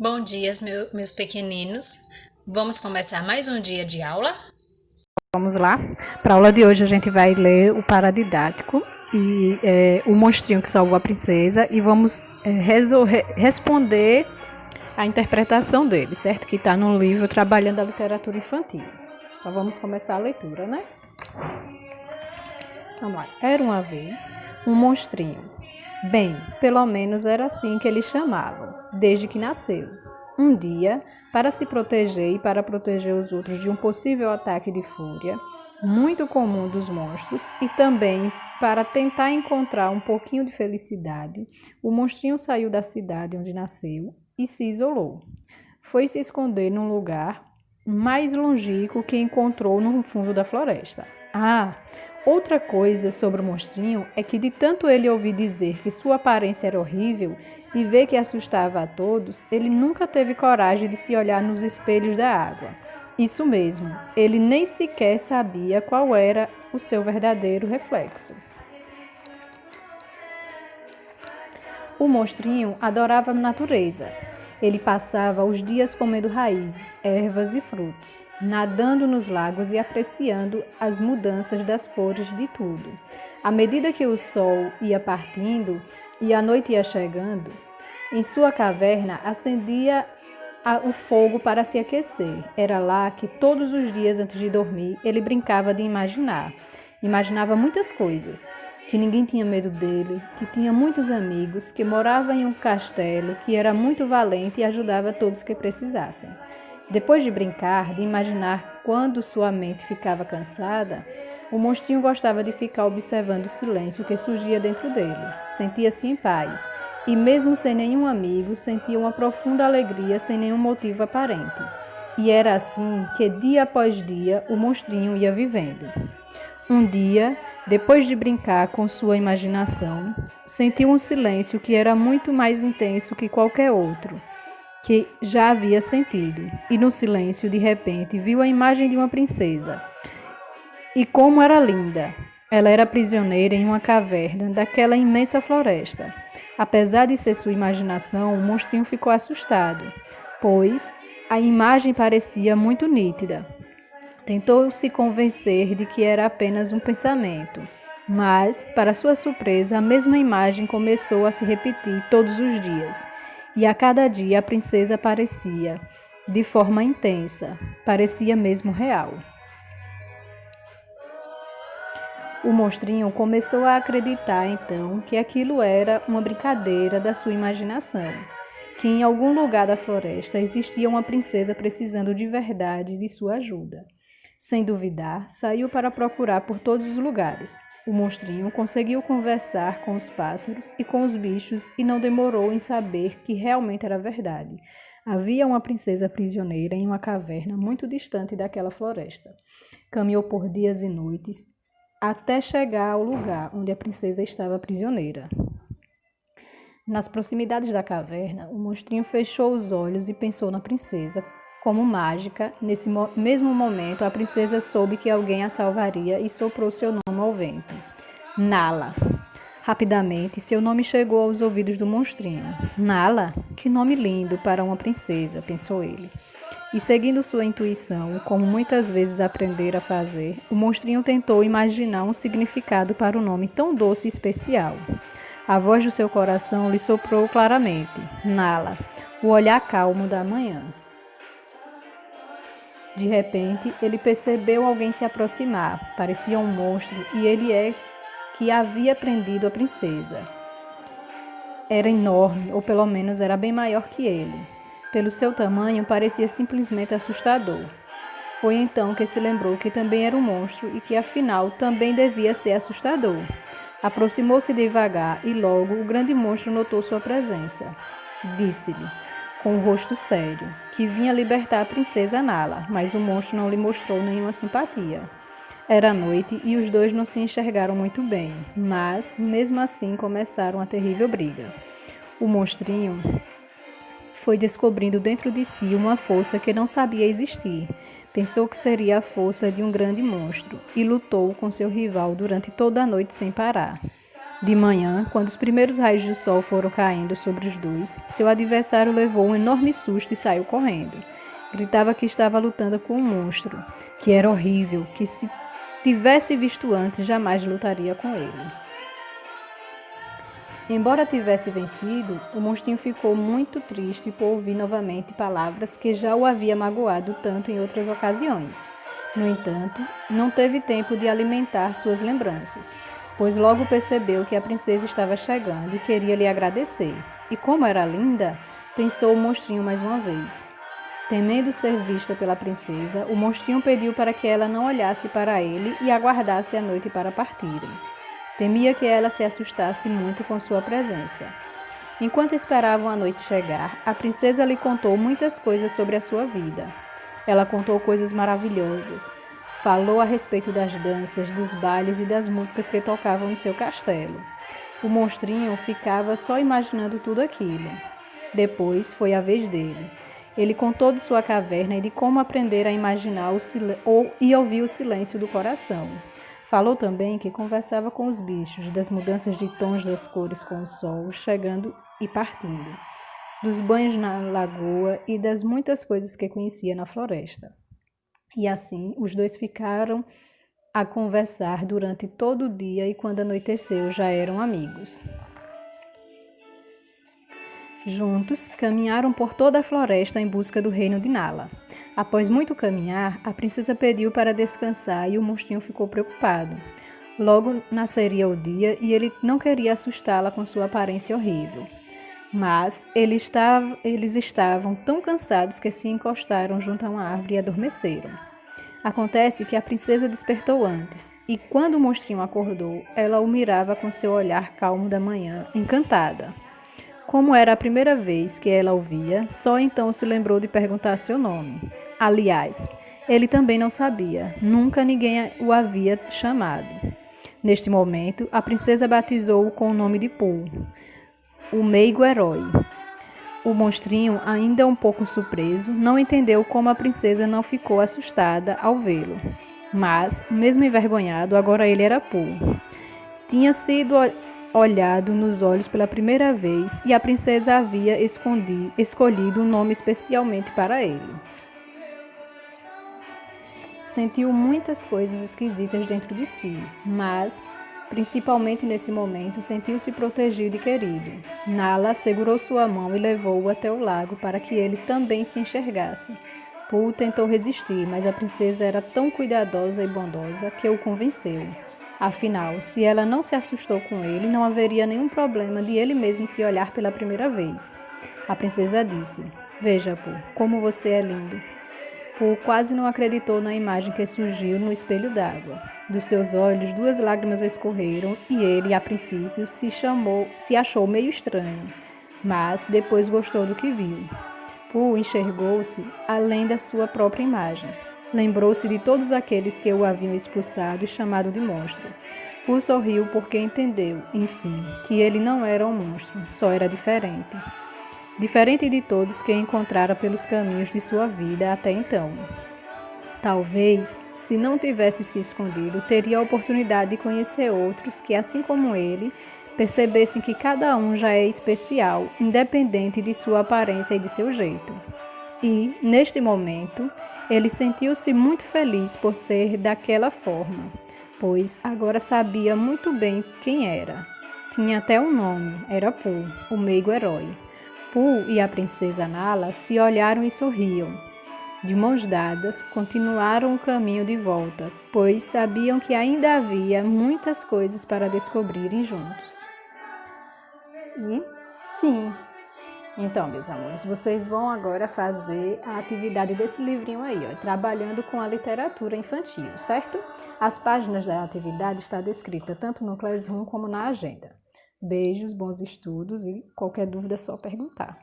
Bom dia, meus pequeninos. Vamos começar mais um dia de aula? Vamos lá. Para a aula de hoje a gente vai ler o paradidático e o monstrinho que salvou a princesa e vamos responder a interpretação dele, certo? Que está no livro Trabalhando a Literatura Infantil. Então vamos começar a leitura, né? Vamos lá. Era uma vez um monstrinho. Bem, pelo menos era assim que eles chamavam, desde que nasceu. Um dia, para se proteger e para proteger os outros de um possível ataque de fúria, muito comum dos monstros, e também para tentar encontrar um pouquinho de felicidade, o monstrinho saiu da cidade onde nasceu e se isolou. Foi se esconder num lugar mais longínquo que encontrou no fundo da floresta. Outra coisa sobre o monstrinho é que de tanto ele ouvir dizer que sua aparência era horrível e ver que assustava a todos, ele nunca teve coragem de se olhar nos espelhos da água. Isso mesmo, ele nem sequer sabia qual era o seu verdadeiro reflexo. O monstrinho adorava a natureza. Ele passava os dias comendo raízes, ervas e frutos, nadando nos lagos e apreciando as mudanças das cores de tudo. À medida que o sol ia partindo e a noite ia chegando, em sua caverna acendia o fogo para se aquecer. Era lá que todos os dias antes de dormir ele brincava de imaginar. Imaginava muitas coisas, que ninguém tinha medo dele, que tinha muitos amigos, que morava em um castelo, que era muito valente e ajudava todos que precisassem. Depois de brincar, de imaginar quando sua mente ficava cansada, o monstrinho gostava de ficar observando o silêncio que surgia dentro dele. Sentia-se em paz e, mesmo sem nenhum amigo, sentia uma profunda alegria sem nenhum motivo aparente. E era assim que, dia após dia, o monstrinho ia vivendo. Um dia, depois de brincar com sua imaginação, sentiu um silêncio que era muito mais intenso que qualquer outro que já havia sentido. E no silêncio, de repente, viu a imagem de uma princesa. E como era linda! Ela era prisioneira em uma caverna daquela imensa floresta. Apesar de ser sua imaginação, o monstrinho ficou assustado, pois a imagem parecia muito nítida. Tentou se convencer de que era apenas um pensamento, mas, para sua surpresa, a mesma imagem começou a se repetir todos os dias. E a cada dia a princesa aparecia de forma intensa, parecia mesmo real. O monstrinho começou a acreditar então que aquilo era uma brincadeira da sua imaginação, que em algum lugar da floresta existia uma princesa precisando de verdade de sua ajuda. Sem duvidar, saiu para procurar por todos os lugares. O monstrinho conseguiu conversar com os pássaros e com os bichos e não demorou em saber que realmente era verdade. Havia uma princesa prisioneira em uma caverna muito distante daquela floresta. Caminhou por dias e noites até chegar ao lugar onde a princesa estava prisioneira. Nas proximidades da caverna, o monstrinho fechou os olhos e pensou na princesa. Como mágica, nesse mesmo momento, a princesa soube que alguém a salvaria e soprou seu nome ao vento. Nala. Rapidamente, seu nome chegou aos ouvidos do monstrinho. Nala? Que nome lindo para uma princesa, pensou ele. E seguindo sua intuição, como muitas vezes aprendera a fazer, o monstrinho tentou imaginar um significado para o nome tão doce e especial. A voz do seu coração lhe soprou claramente. Nala, o olhar calmo da manhã. De repente, ele percebeu alguém se aproximar. Parecia um monstro e ele que havia prendido a princesa. Era enorme, ou pelo menos era bem maior que ele. Pelo seu tamanho, parecia simplesmente assustador. Foi então que se lembrou que também era um monstro e que, afinal, também devia ser assustador. Aproximou-se devagar e logo o grande monstro notou sua presença. Disse-lhe, com o rosto sério, que vinha libertar a princesa Nala, mas o monstro não lhe mostrou nenhuma simpatia. Era noite e os dois não se enxergaram muito bem, mas, mesmo assim, começaram a terrível briga. O monstrinho foi descobrindo dentro de si uma força que não sabia existir. Pensou que seria a força de um grande monstro e lutou com seu rival durante toda a noite sem parar. De manhã, quando os primeiros raios do sol foram caindo sobre os dois, seu adversário levou um enorme susto e saiu correndo. Gritava que estava lutando com um monstro, que era horrível, que se tivesse visto antes jamais lutaria com ele. Embora tivesse vencido, o monstrinho ficou muito triste por ouvir novamente palavras que já o havia magoado tanto em outras ocasiões. No entanto, não teve tempo de alimentar suas lembranças, pois logo percebeu que a princesa estava chegando e queria lhe agradecer. E como era linda, pensou o monstrinho mais uma vez. Temendo ser vista pela princesa, o monstrinho pediu para que ela não olhasse para ele e aguardasse a noite para partirem. Temia que ela se assustasse muito com sua presença. Enquanto esperavam a noite chegar, a princesa lhe contou muitas coisas sobre a sua vida. Ela contou coisas maravilhosas. Falou a respeito das danças, dos bailes e das músicas que tocavam no seu castelo. O monstrinho ficava só imaginando tudo aquilo. Depois foi a vez dele. Ele contou de sua caverna e de como aprender a imaginar e ouvir o silêncio do coração. Falou também que conversava com os bichos, das mudanças de tons das cores com o sol, chegando e partindo, dos banhos na lagoa e das muitas coisas que conhecia na floresta. E assim, os dois ficaram a conversar durante todo o dia e quando anoiteceu já eram amigos. Juntos, caminharam por toda a floresta em busca do reino de Nala. Após muito caminhar, a princesa pediu para descansar e o monstrinho ficou preocupado. Logo nasceria o dia e ele não queria assustá-la com sua aparência horrível. Mas eles estavam tão cansados que se encostaram junto a uma árvore e adormeceram. Acontece que a princesa despertou antes, e quando o monstrinho acordou, ela o mirava com seu olhar calmo da manhã, encantada. Como era a primeira vez que ela o via, só então se lembrou de perguntar seu nome. Aliás, ele também não sabia, nunca ninguém o havia chamado. Neste momento, a princesa batizou-o com o nome de Pooh, o meigo herói. O monstrinho, ainda um pouco surpreso, não entendeu como a princesa não ficou assustada ao vê-lo. Mas, mesmo envergonhado, agora ele era Pooh. Tinha sido olhado nos olhos pela primeira vez e a princesa havia escolhido um nome especialmente para ele. Sentiu muitas coisas esquisitas dentro de si, mas, principalmente nesse momento, sentiu-se protegido e querido. Nala segurou sua mão e levou-o até o lago para que ele também se enxergasse. Pooh tentou resistir, mas a princesa era tão cuidadosa e bondosa que o convenceu. Afinal, se ela não se assustou com ele, não haveria nenhum problema de ele mesmo se olhar pela primeira vez. A princesa disse: "Veja, Pooh, como você é lindo." Pooh quase não acreditou na imagem que surgiu no espelho d'água. Dos seus olhos, 2 lágrimas escorreram e ele, a princípio, se achou meio estranho, mas depois gostou do que viu. Pooh enxergou-se além da sua própria imagem. Lembrou-se de todos aqueles que o haviam expulsado e chamado de monstro. Pooh sorriu porque entendeu, enfim, que ele não era um monstro, só era diferente. Diferente de todos que encontrara pelos caminhos de sua vida até então. Talvez, se não tivesse se escondido, teria a oportunidade de conhecer outros que, assim como ele, percebessem que cada um já é especial, independente de sua aparência e de seu jeito. E, neste momento, ele sentiu-se muito feliz por ser daquela forma, pois agora sabia muito bem quem era. Tinha até um nome, era Pooh, o meigo herói. Pooh e a princesa Nala se olharam e sorriam. De mãos dadas, continuaram o caminho de volta, pois sabiam que ainda havia muitas coisas para descobrirem juntos. E fim. Então, meus amores, vocês vão agora fazer a atividade desse livrinho aí, ó, trabalhando com a literatura infantil, certo? As páginas da atividade estão descritas tanto no Classroom como na agenda. Beijos, bons estudos e qualquer dúvida é só perguntar.